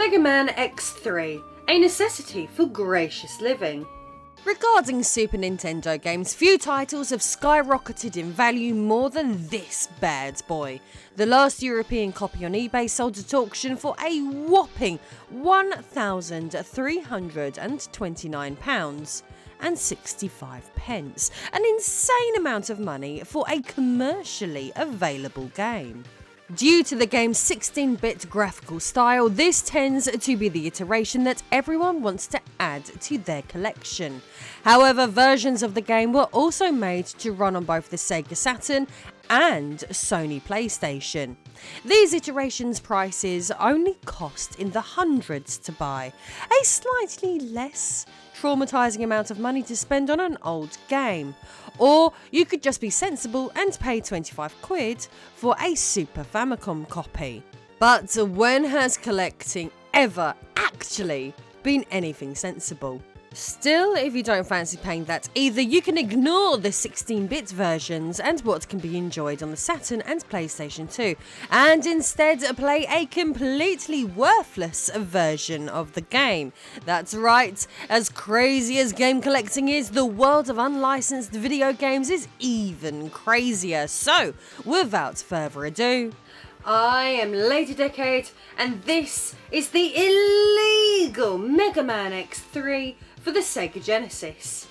Megaman X3, a necessity for gracious living. Regarding Super Nintendo games, few titles have skyrocketed in value more than this bad boy. The last European copy on eBay sold at auction for a whopping £1,329.65, an insane amount of money for a commercially available game. Due to the game's 16-bit graphical style, this tends to be the iteration that everyone wants to add to their collection. However, versions of the game were also made to run on both the Sega Saturn and Sony PlayStation. These iterations' prices only cost in the hundreds to buy, a slightly less traumatizing amount of money to spend on an old game. Or you could just be sensible and pay 25 quid for a Super Famicom copy. But when has collecting ever actually been anything sensible? Still, if you don't fancy paying that either, you can ignore the 16-bit versions and what can be enjoyed on the Saturn and PlayStation 2, and instead play a completely worthless version of the game. That's right, as crazy as game collecting is, the world of unlicensed video games is even crazier. So, without further ado, I am Lady Decade, and this is the illegal Megaman X3 for the Sega Genesis.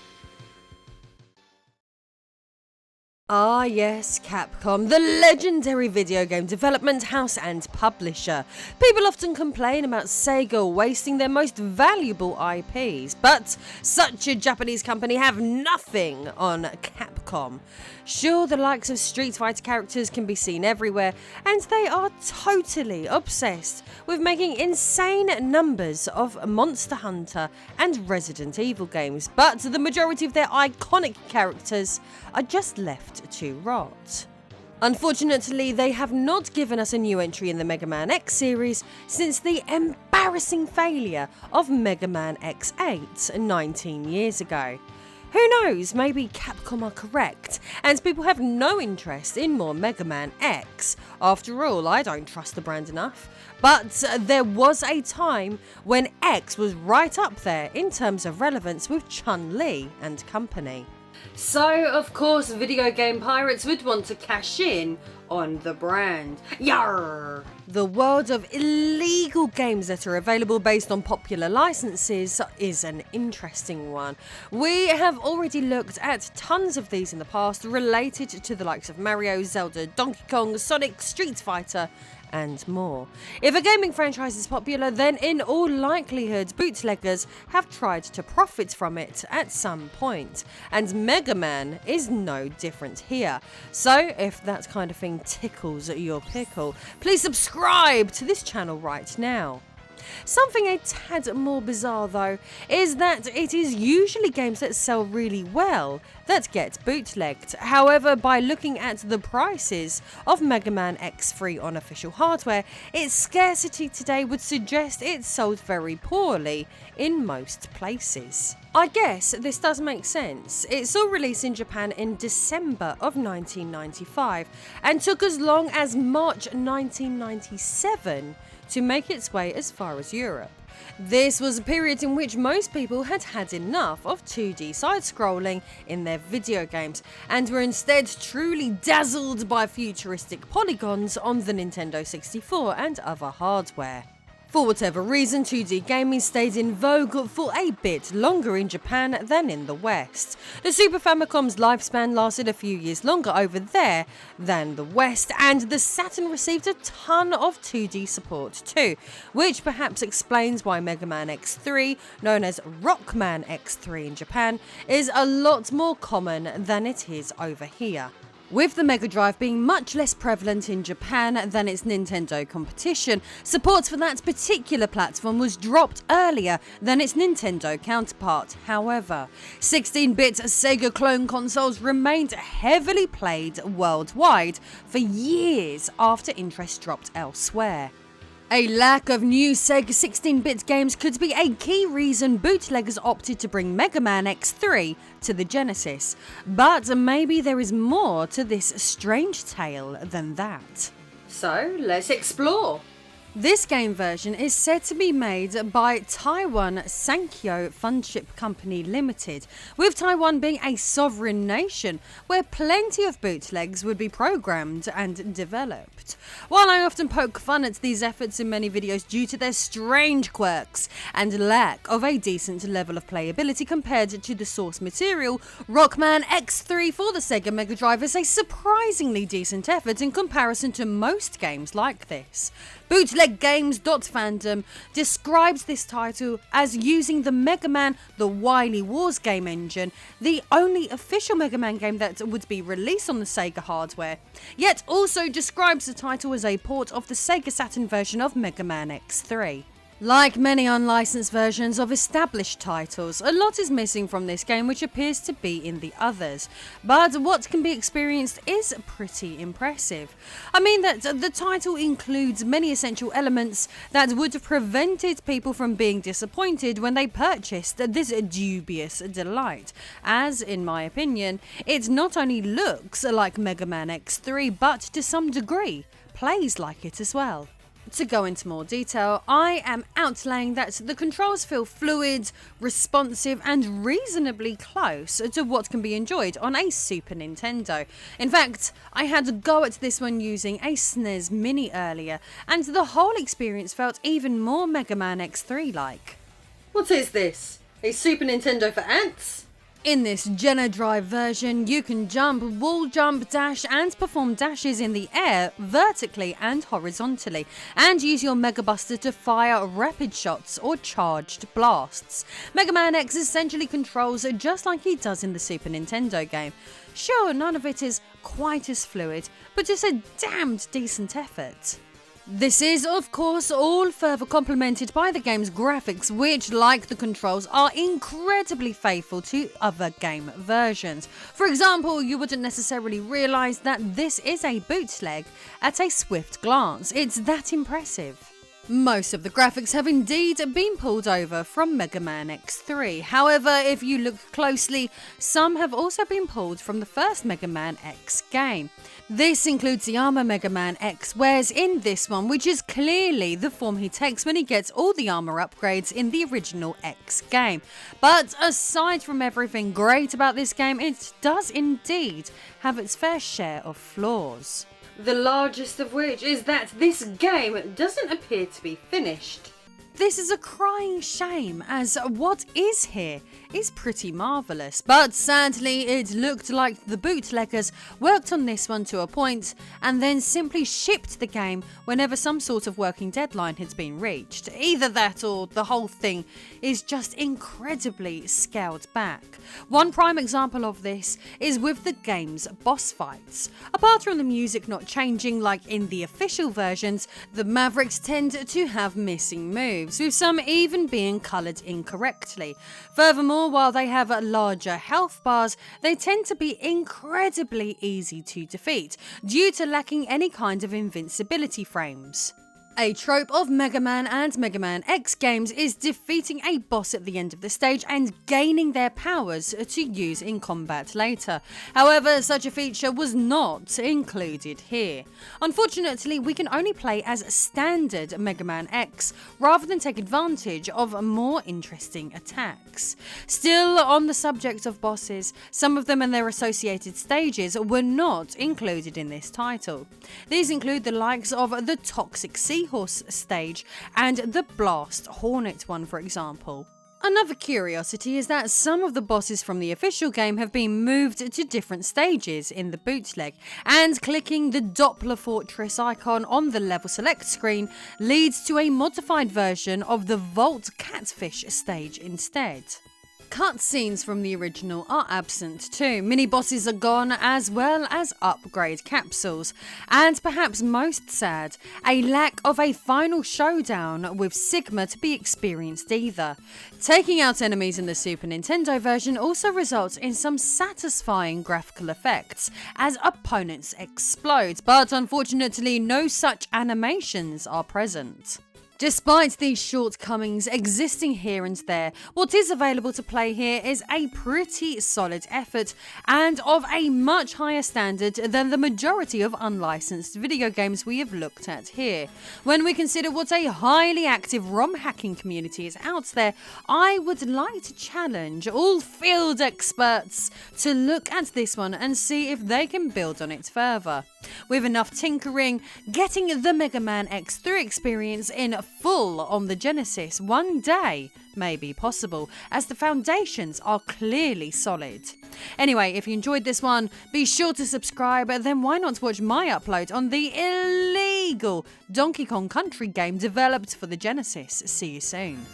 Ah yes, Capcom, the legendary video game development house and publisher. People often complain about Sega wasting their most valuable IPs, but such a Japanese company have nothing on Capcom. Sure, the likes of Street Fighter characters can be seen everywhere, and they are totally obsessed with making insane numbers of Monster Hunter and Resident Evil games, but the majority of their iconic characters are just left to rot. Unfortunately, they have not given us a new entry in the Mega Man X series since the embarrassing failure of Mega Man X8 19 years ago. Who knows, maybe Capcom are correct, and people have no interest in more Mega Man X. After all, I don't trust the brand enough. But there was a time when X was right up there in terms of relevance with Chun-Li and company. So, of course, video game pirates would want to cash in on the brand. Yarr! The world of illegal games that are available based on popular licenses is an interesting one. We have already looked at tons of these in the past related to the likes of Mario, Zelda, Donkey Kong, Sonic, Street Fighter, and more. If a gaming franchise is popular, then in all likelihood bootleggers have tried to profit from it at some point, and Mega Man is no different here. So if that kind of thing tickles your pickle, please subscribe to this channel right now. Something a tad more bizarre though is that it is usually games that sell really well that get bootlegged. However, by looking at the prices of Mega Man X3 on official hardware, its scarcity today would suggest it sold very poorly in most places. I guess this does make sense. It saw release in Japan in December of 1995 and took as long as March 1997 to make its way as far as Europe. This was a period in which most people had had enough of 2D side-scrolling in their video games and were instead truly dazzled by futuristic polygons on the Nintendo 64 and other hardware. For whatever reason, 2D gaming stayed in vogue for a bit longer in Japan than in the West. The Super Famicom's lifespan lasted a few years longer over there than the West, and the Saturn received a ton of 2D support too, which perhaps explains why Mega Man X3, known as Rockman X3 in Japan, is a lot more common than it is over here. With the Megadrive being much less prevalent in Japan than its Nintendo competition, support for that particular platform was dropped earlier than its Nintendo counterpart. However, 16-bit Sega clone consoles remained heavily played worldwide for years after interest dropped elsewhere. A lack of new Sega 16-bit games could be a key reason bootleggers opted to bring Mega Man X3 to the Genesis, but maybe there is more to this strange tale than that. So, let's explore. This game version is said to be made by Taiwan Sankyo Funship Company Limited, with Taiwan being a sovereign nation where plenty of bootlegs would be programmed and developed. While I often poke fun at these efforts in many videos due to their strange quirks and lack of a decent level of playability compared to the source material, Rockman X3 for the Sega Megadrive is a surprisingly decent effort in comparison to most games like this. BootlegGames.fandom describes this title as using the Megaman The Wily Wars game engine, the only official Mega Man game that would be released on the Sega hardware, yet also describes the title as a port of the Sega Saturn version of Megaman X3. Like many unlicensed versions of established titles, a lot is missing from this game which appears to be in the others, but what can be experienced is pretty impressive. I mean that the title includes many essential elements that would have prevented people from being disappointed when they purchased this dubious delight, as, in my opinion, it not only looks like Megaman X3 but to some degree plays like it as well. To go into more detail, I am outlaying that the controls feel fluid, responsive and reasonably close to what can be enjoyed on a Super Nintendo. In fact, I had a go at this one using a SNES Mini earlier, and the whole experience felt even more Mega Man X3-like. What is this? A Super Nintendo for ants? In this Genesis version, you can jump, wall jump, dash and perform dashes in the air, vertically and horizontally, and use your Mega Buster to fire rapid shots or charged blasts. Mega Man X essentially controls just like he does in the Super Nintendo game. Sure, none of it is quite as fluid, but it's a damned decent effort. This is, of course, all further complemented by the game's graphics, which, like the controls, are incredibly faithful to other game versions. For example, you wouldn't necessarily realise that this is a bootleg at a swift glance. It's that impressive. Most of the graphics have indeed been pulled over from Mega Man X3. However, if you look closely, some have also been pulled from the first Mega Man X game. This includes the armor Mega Man X wears in this one, which is clearly the form he takes when he gets all the armor upgrades in the original X game. But aside from everything great about this game, it does indeed have its fair share of flaws. The largest of which is that this game doesn't appear to be finished. This is a crying shame, as what is here is pretty marvellous, but sadly it looked like the bootleggers worked on this one to a point and then simply shipped the game whenever some sort of working deadline had been reached. Either that or the whole thing is just incredibly scaled back. One prime example of this is with the game's boss fights. Apart from the music not changing like in the official versions, the Mavericks tend to have missing moves, with some even being coloured incorrectly. Furthermore, while they have larger health bars, they tend to be incredibly easy to defeat, due to lacking any kind of invincibility frames. A trope of Mega Man and Mega Man X games is defeating a boss at the end of the stage and gaining their powers to use in combat later. However, such a feature was not included here. Unfortunately, we can only play as standard Mega Man X rather than take advantage of more interesting attacks. Still, on the subject of bosses, some of them and their associated stages were not included in this title. These include the likes of the Toxic Seahorse stage and the Blast Hornet one, for example. Another curiosity is that some of the bosses from the official game have been moved to different stages in the bootleg, and clicking the Doppler Fortress icon on the level select screen leads to a modified version of the Vault Catfish stage instead. Cutscenes from the original are absent too. Mini-bosses are gone, as well as upgrade capsules. And perhaps most sad, a lack of a final showdown with Sigma to be experienced either. Taking out enemies in the Super Nintendo version also results in some satisfying graphical effects as opponents explode, but unfortunately no such animations are present. Despite these shortcomings existing here and there, what is available to play here is a pretty solid effort and of a much higher standard than the majority of unlicensed video games we have looked at here. When we consider what a highly active ROM hacking community is out there, I would like to challenge all field experts to look at this one and see if they can build on it further. With enough tinkering, getting the Megaman X3 experience in full on the Genesis one day may be possible, as the foundations are clearly solid. Anyway, if you enjoyed this one, be sure to subscribe, then why not watch my upload on the illegal Donkey Kong Country game developed for the Genesis. See you soon.